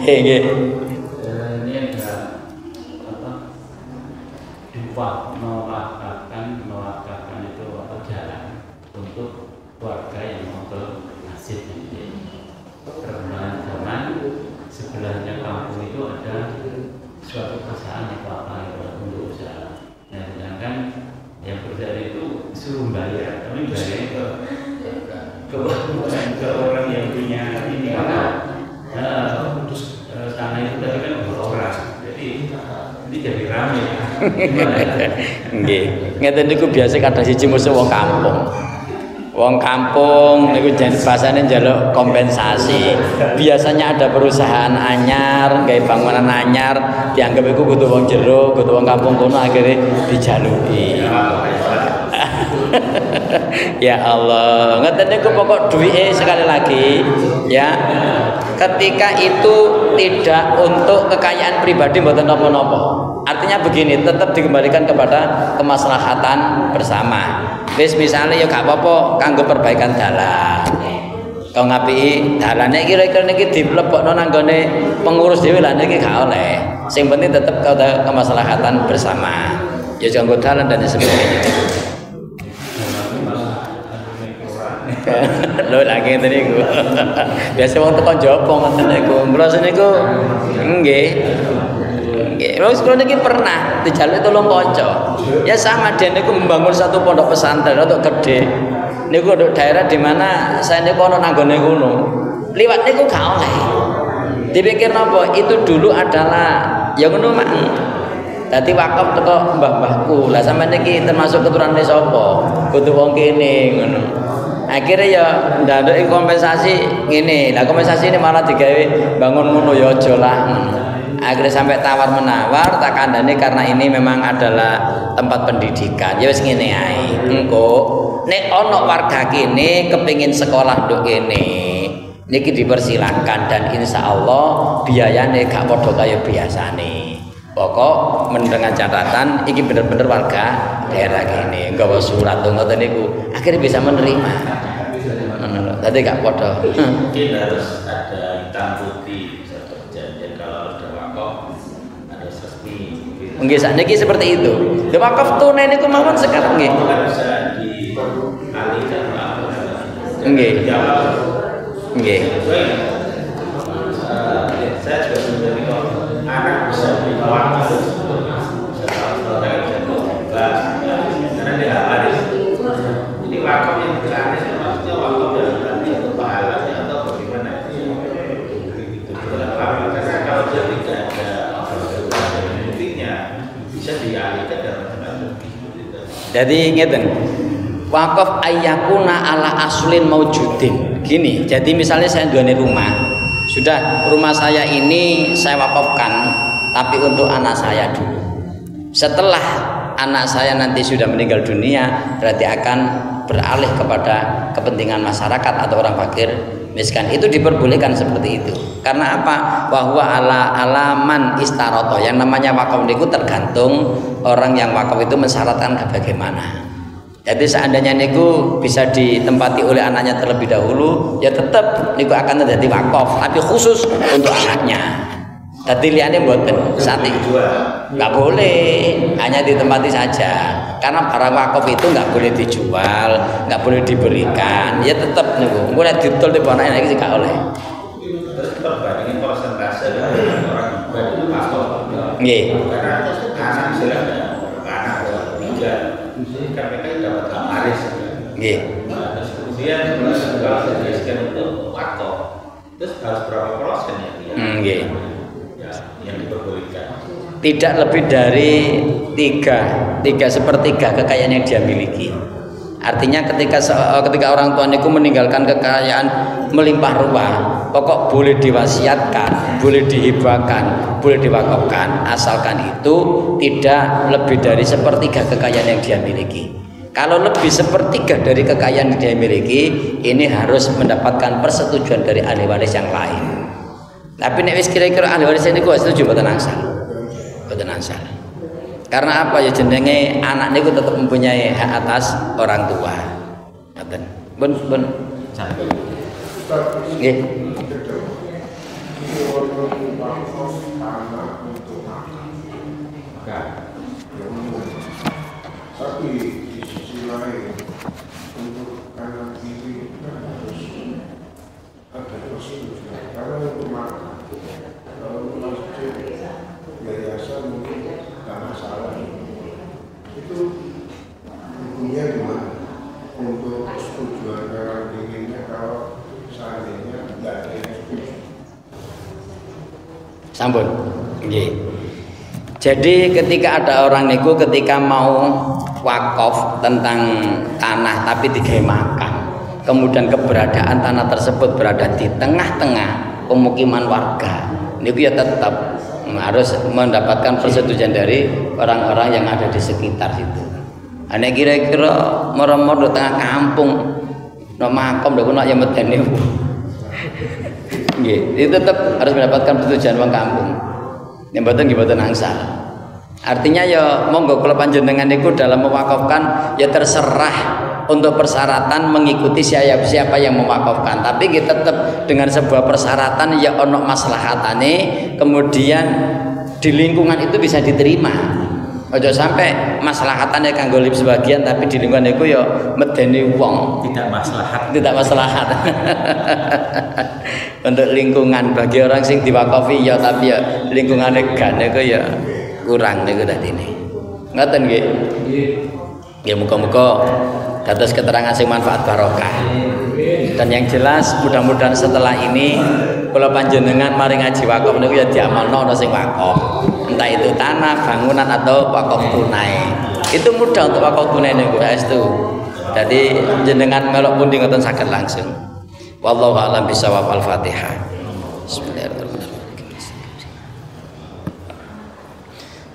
Nggih. Ini ada apa? Mewakafkan itu apa jalan untuk warga yang mau ke masjid. Perkembangan zaman sebelahnya kampung itu ada suatu perusahaan atau apa itu untuk usaha. Nah, sedangkan yang bekerja itu suruh bayar, tapi bayarnya ke orang yang punya ini tanah itu tadi kan orang, jadi ini jadi ramai. Nggih, ngeten niku biasa kadang siji musuh wong kampung. Wong kampung niku jan basane njaluk kompensasi. Biasanya ada perusahaan anyar, gawe bangunan anyar, dianggap iku kudu wong jero, kudu wong kampung kono akhirnya dijaluki. Ya Allah, ngeten niku pokok duwike sekali lagi ya. Ketika itu tidak untuk kekayaan pribadi mboten napa-napa. Artinya begini, tetap dikembalikan kepada kemaslahatan bersama. Wis misale ya gak apa-apa kanggo perbaikan dalan. Kau ngapiki dalane kira-kira niki dilebokno nang gone pengurus dhewe lah niki gak oleh. Sing penting tetap kemaslahatan bersama. Ya kanggo dalan dan sebagainya. Lho lagi ngene niku. Biasa wong teko jopo ngoten niku. Kula niku nggih. Nggih, wis kula niki pernah dijaluk tolong kanca. Ya sama dia niku membangun satu pondok pesantren untuk gede. Niku untuk daerah di mana saya niku ono nanggone kuno. Liwat niku gak oleh. Dipikir napa? Itu dulu adalah ya ngono mak. Dadi wakaf teko mbah-mbahku. Lah sampean niki termasuk keturunane sapa? Kudu wong kene ngono. Akhirnya ya ndanduki kompensasi ngene. Lah kompensasi ini malah digawe bangun ngono ya aja lah. Akhirnya sampai tawar menawar tak kandhani karena ini memang adalah tempat pendidikan. Ya wis ngene ae. Engko nek ana warga kene kepengin sekolah nduk kene niki dipersilakan dan insyaallah biayane gak padha kaya biasane. Pokok mendengar catatan iki bener-bener warga daerah kene nggawa surat ngoten niku akhirnya bisa menerima. Tadi gak padha. Mungkin harus ada hitam putih perjanjian kalau ada wakaf harus resmi. Nggih sakniki seperti itu. Lha wakaf tunai niku mawon sekarang nggih. Bisa dialihkan Nggih. Nggih. Saya juga menjadi anak bisa diwakaf karena dia waris. Ini wakaf yang gratis maksudnya wakaf dalam arti atau pahalanya atau bagaimana? Karena kalau dia tidak ada buktinya bisa dialihkan dalam bentuk. Jadi ngeten. Wakaf ayyakuna ala aslin maujudin. Gini, jadi misalnya saya duweni rumah. Sudah rumah saya ini saya wakafkan tapi untuk anak saya dulu. Setelah anak saya nanti sudah meninggal dunia berarti akan beralih kepada kepentingan masyarakat atau orang fakir miskin. Itu diperbolehkan seperti itu. Karena apa? Bahwa alaman istaroto yang namanya wakaf itu tergantung orang yang wakaf itu mensyaratkan bagaimana. Jadi seandainya niku bisa ditempati oleh anaknya terlebih dahulu, ya tetap niku akan terjadi wakaf, tapi khusus untuk anaknya. Jadi liane mboten sate. Nggak boleh, hanya ditempati saja. Karena barang wakaf itu nggak boleh dijual, nggak boleh diberikan. Ya tetap niku. Mulai ditol di anak lagi sih nggak oleh. Terus perbandingan persentase dengan orang wakaf. Nggih. Karena anak sudah anak Nggih. Terus kemudian kalau dijadikan untuk wakaf, terus harus berapa persen ya? Nggih. Ya, yang diperbolehkan. Tidak lebih dari 3/3 kekayaan yang dia miliki. Artinya ketika orang tua niku meninggalkan kekayaan melimpah ruah, pokok boleh diwasiatkan, boleh dihibahkan, boleh diwakafkan, asalkan itu tidak lebih dari 1/3 kekayaan yang dia miliki. Kalau lebih 1/3 dari kekayaan yang dia miliki, ini harus mendapatkan persetujuan dari ahli waris yang lain. Tapi nek wis kira-kira ahli waris ini gua setuju mboten angsal. Mboten angsal. Karena apa ya jenenge anak niku tetap mempunyai hak atas orang tua. Ngoten. Pun. Nggih. Tapi di sisi lain untuk kanan kiri harus ada persetujuan. Karena untuk makan, kalau masjid yayasan mungkin karena salah itu hukumnya gimana untuk persetujuan kanan kirinya kalau seandainya tidak ada yang setuju. Sampun. Nggih. Jadi ketika ada orang niku ketika mau wakaf tentang tanah tapi digawe makan, kemudian keberadaan tanah tersebut berada di tengah-tengah pemukiman warga, niku ya tetap harus mendapatkan persetujuan dari orang-orang yang ada di sekitar situ. Ane kira-kira moro-moro tengah kampung, no makom lho kuwi ya medeni. Nggih, itu tetap harus mendapatkan persetujuan wong kampung. Yang mboten angsal. Artinya ya monggo kula panjenengan niku dalam mewakafkan ya terserah untuk persyaratan mengikuti siapa yang mewakafkan, tapi kita tetap dengan sebuah persyaratan ya ono maslahatane, kemudian di lingkungan itu bisa diterima. Ojo sampai maslahatannya kanggo lip sebagian tapi di lingkungan itu ya medeni wong tidak maslahat. Untuk lingkungan bagi orang sing diwakafi ya tapi ya lingkungannya gak niku ya kurang niku dadine. Ngoten nggih. Ya muga-muga dados keterangan sing manfaat barokah. Dan yang jelas mudah-mudahan setelah ini kula panjenengan mari ngaji wakaf niku ya diamalno ana sing wakaf. Entah itu tanah, bangunan atau wakaf tunai. Itu mudah untuk wakaf tunai niku saestu. Jadi jenengan melok pundi ngoten saged langsung. Wallahu a'lam bishawab. Al-Fatihah. Bismillahirrahmanirrahim.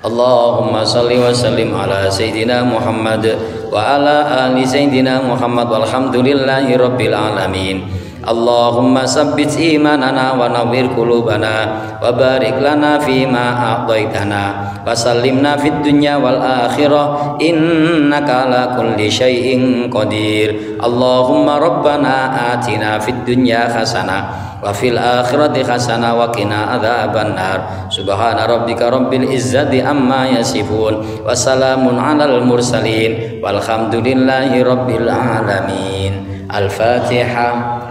Allahumma salli wa sallim ala Sayyidina Muhammad wa ala ali Sayyidina Muhammad walhamdulillahi rabbil alamin. Allahumma sabbit imanana wa nawwir qulubana wa barik lana fima a'taitana wa sallimna fid dunya wal akhirah innaka ala kulli syai'in qadir. Allahumma rabbana atina fid dunya hasanah wa fil akhirati hasanah wa qina adzaban nar. Subhana rabbika rabbil izzati amma yasifun wa salamun alal mursalin walhamdulillahi rabbil alamin. Al-Fatihah.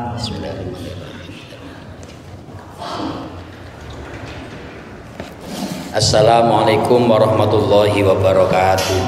Assalamualaikum warahmatullahi wabarakatuh.